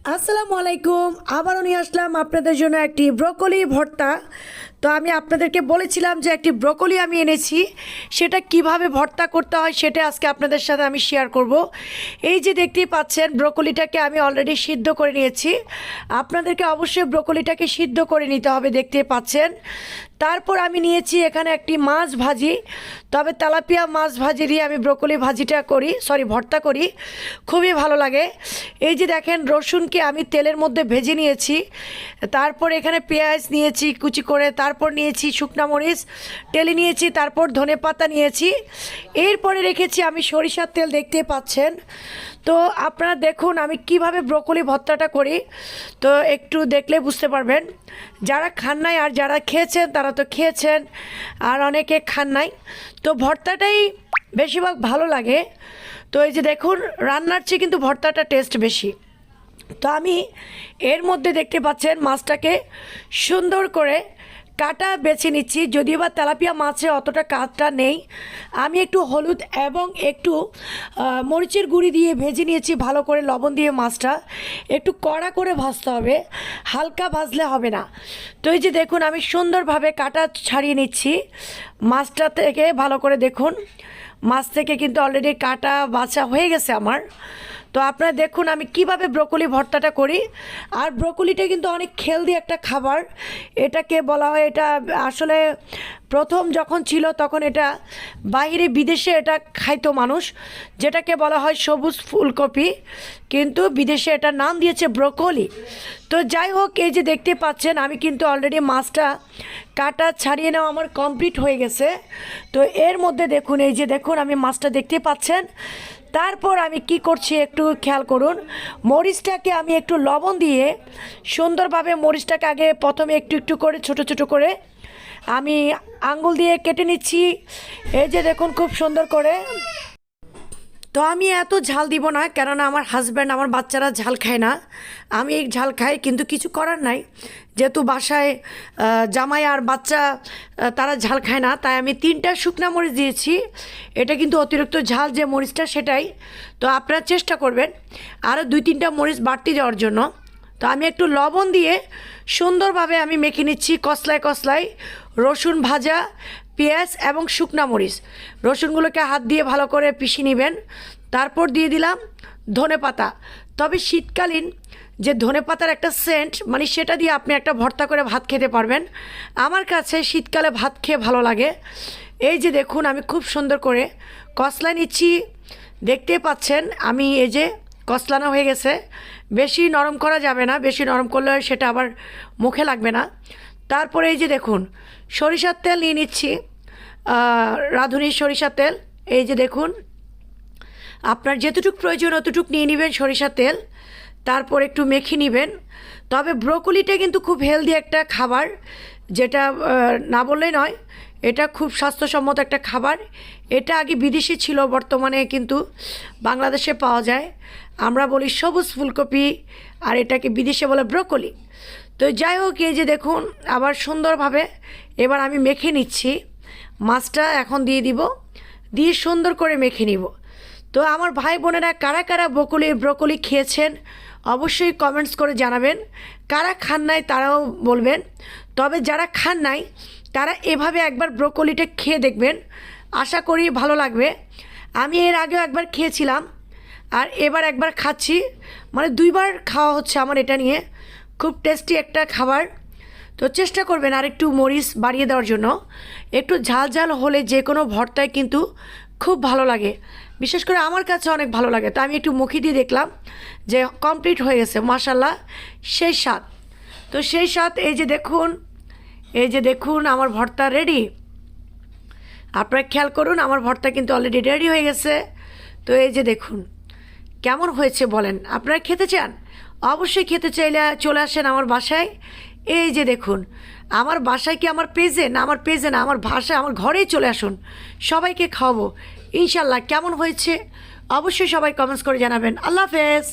আসসালামু আলাইকুম। আবারও নিয়ে আসলাম আপনাদের জন্য একটি ব্রোকলি ভর্তা। তো আমি আপনাদেরকে বলেছিলাম যে একটি ব্রোকলি আমি এনেছি, সেটা কিভাবে ভর্তা করতে হয় সেটা আজকে আপনাদের সাথে আমি শেয়ার করব। এই যে দেখতেই পাচ্ছেন, ব্রোকলিটাকে আমি অলরেডি সিদ্ধ করে নিয়েছি। আপনাদেরকে অবশ্যই ব্রোকলিটাকে সিদ্ধ করে নিতে হবে, দেখতেই পাচ্ছেন। তারপর আমি নিয়েছি এখানে একটি মাছ ভাজি, তবে তেলাপিয়া মাছ ভাজি দিয়ে আমি ব্রোকলি ভাজিটা করি, ভর্তা করি, খুবই ভালো লাগে। এই যে দেখেন, রসুনকে আমি তেলের মধ্যে ভেজে নিয়েছি, তারপর এখানে পেঁয়াজ নিয়েছি কুচি করে, তারপর নিয়েছি শুকনা মরিচ টেলে নিয়েছি, তারপর ধনেপাতা নিয়েছি, এরপরে রেখেছি আমি সরিষার তেল, দেখতে পাচ্ছেন। তো আপনারা দেখুন আমি কিভাবে ব্রোকলি ভর্তাটা করি, তো একটু দেখলে বুঝতে পারবেন। যারা খান নাই আর যারা খেয়েছেন তারা তো খেয়েছেন, আর অনেকে খান নাই, তো ভর্তাটাই বেশিরভাগ ভালো লাগে। তো এই যে দেখুন, রান্নার চেয়ে কিন্তু ভর্তাটা টেস্ট বেশি। তো আমি এর মধ্যে দেখতে পাচ্ছেন মাছটাকে সুন্দর করে কাটা বেছে নিচ্ছি, যদিও বা তেলাপিয়া মাছে অতটা কাটা নেই। আমি একটু হলুদ এবং একটু মরিচের গুঁড়ি দিয়ে ভেজে নিয়েছি ভালো করে, লবণ দিয়ে। মাছটা একটু কড়া করে ভাজতে হবে, হালকা ভাজলে হবে না। তো এই যে দেখুন আমি সুন্দরভাবে কাটা ছাড়িয়ে নিচ্ছি মাছটা থেকে। ভালো করে দেখুন, মাছ থেকে কিন্তু অলরেডি কাটা বাছা হয়ে গেছে আমার। তো আপনারা দেখুন আমি কিভাবে ব্রোকলি ভর্তাটা করি। আর ব্রোকলিটা কিন্তু অনেক হেলদি একটা খাবার, এটাকে বলা হয়, এটা আসলে প্রথম যখন ছিল তখন এটা বাইরে বিদেশে এটা খাইতো মানুষ, যেটাকে বলা হয় সবুজ ফুলকপি, কিন্তু বিদেশে এটার নাম দিয়েছে ব্রোকলি। তো যাই হোক, এই যে দেখতে পাচ্ছেন আমি কিন্তু অলরেডি মাছটা কাটা ছাড়িয়ে নেওয়া আমার কমপ্লিট হয়ে গেছে। তো এর মধ্যে দেখুন, এই যে দেখুন আমি মাছটা দেখতে পাচ্ছেন। তারপর আমি কি করছি একটু খেয়াল করুন, মরিচটাকে আমি একটু লবণ দিয়ে সুন্দরভাবে মরিচটাকে আগে প্রথমে একটু একটু করে ছোট ছোট করে আমি আঙ্গুল দিয়ে কেটে নিচ্ছি। এই যে দেখুন খুব সুন্দর করে। তো আমি এত ঝাল দিব না, কেননা আমার হাজব্যান্ড আমার বাচ্চারা ঝাল খায় না, আমি এই ঝাল খাই, কিন্তু কিছু করার নাই, যেহেতু বাসায় জামাই আর বাচ্চা তারা ঝাল খায় না, তাই আমি 3টা শুকনা মরিচ দিয়েছি। এটা কিন্তু অতিরিক্ত ঝাল যে মরিচটা সেটাই। তো আপনারা চেষ্টা করবেন আরও 2-3টা মরিচ বাড়তি দেওয়ার জন্য। তো আমি একটু লবণ দিয়ে সুন্দরভাবে আমি মেখে নিচ্ছি কসলায় কসলায় রসুন ভাজা, পেঁয়াজ এবং শুকনা মরিচ। রসুনগুলোকে হাত দিয়ে ভালো করে পিষে নেবেন। তারপর দিয়ে দিলাম ধনেপাতা। তবে শীতকালীন যে ধনেপাতার একটা সেন্ট, মানে সেটা দিয়ে আপনি একটা ভর্তা করে ভাত খেতে পারবেন। আমার কাছে শীতকালে ভাত খেয়ে ভালো লাগে। এই যে দেখুন আমি খুব সুন্দর করে কসলা নিচ্ছি, দেখতে পাচ্ছেন। আমি এই যে কসলানো হয়ে গেছে, বেশি নরম করা যাবে না, বেশি নরম করলে সেটা আবার মুখে লাগবে না। তারপরে এই যে দেখুন সরিষার তেল নিয়ে নিচ্ছি, রাঁধুনির সরিষার তেল। এই যে দেখুন আপনার যেতটুকু প্রয়োজন অতটুকু নিয়ে নেবেন সরিষার তেল, তারপর একটু মেখে নেবেন। তবে ব্রোকলিটা কিন্তু খুব হেলদি একটা খাবার, যেটা না বললেই নয়, এটা খুব স্বাস্থ্যসম্মত একটা খাবার। এটা আগে বিদেশি ছিল, বর্তমানে কিন্তু বাংলাদেশে পাওয়া যায়। আমরা বলি সবুজ ফুলকপি, আর এটাকে বিদেশে বলে ব্রোকলি। তো যাই হোক, এই যে দেখুন আবার সুন্দরভাবে এবার আমি মেখে নিচ্ছি। মাছটা এখন দিয়ে দিব, দিয়ে সুন্দর করে মেখে নিব। তো আমার ভাই বোনেরা কারা কারা ব্রোকলি খেয়েছেন অবশ্যই কমেন্টস করে জানাবেন। কারা খান নাই তারাও বলবেন। তবে যারা খান নাই তারা এভাবে একবার ব্রোকলিটা খেয়ে দেখবেন, আশা করি ভালো লাগবে। আমি এর আগেও একবার খেয়েছিলাম, আর এবার একবার খাচ্ছি, মানে 2বার খাওয়া হচ্ছে আমার এটা নিয়ে। খুব টেস্টি একটা খাবার। তো চেষ্টা করবেন আর একটু মরিচ বাড়িয়ে দেওয়ার জন্য। একটু ঝাল ঝাল হলে যে কোনো ভর্তায় কিন্তু খুব ভালো লাগে, বিশেষ করে আমার কাছে অনেক ভালো লাগে। তো আমি একটু মুখে দিয়ে দেখলাম যে কমপ্লিট হয়ে গেছে, মাশাল্লাহ, সেই স্বাদ। তো সেই স্বাদ, এই যে দেখুন, এই যে দেখুন আমার ভর্তা রেডি। আপনারা খেয়াল করুন আমার ভর্তা কিন্তু অলরেডি রেডি হয়ে গেছে। তো এই যে দেখুন কেমন হয়েছে বলেন, আপনারা খেতে চান? অবশ্যই খেতে চাইলে চলে আসেন আমার বাসায়। এই যে দেখুন আমার বাসায় কি আমার পেজে না, আমার পেজে না, আমার বাসায়, আমার ঘরেই চলে আসুন, সবাইকে খাওয়াবো ইনশাল্লাহ। কেমন হয়েছে অবশ্যই সবাই কমেন্টস করে জানাবেন। আল্লাহ হাফেজ।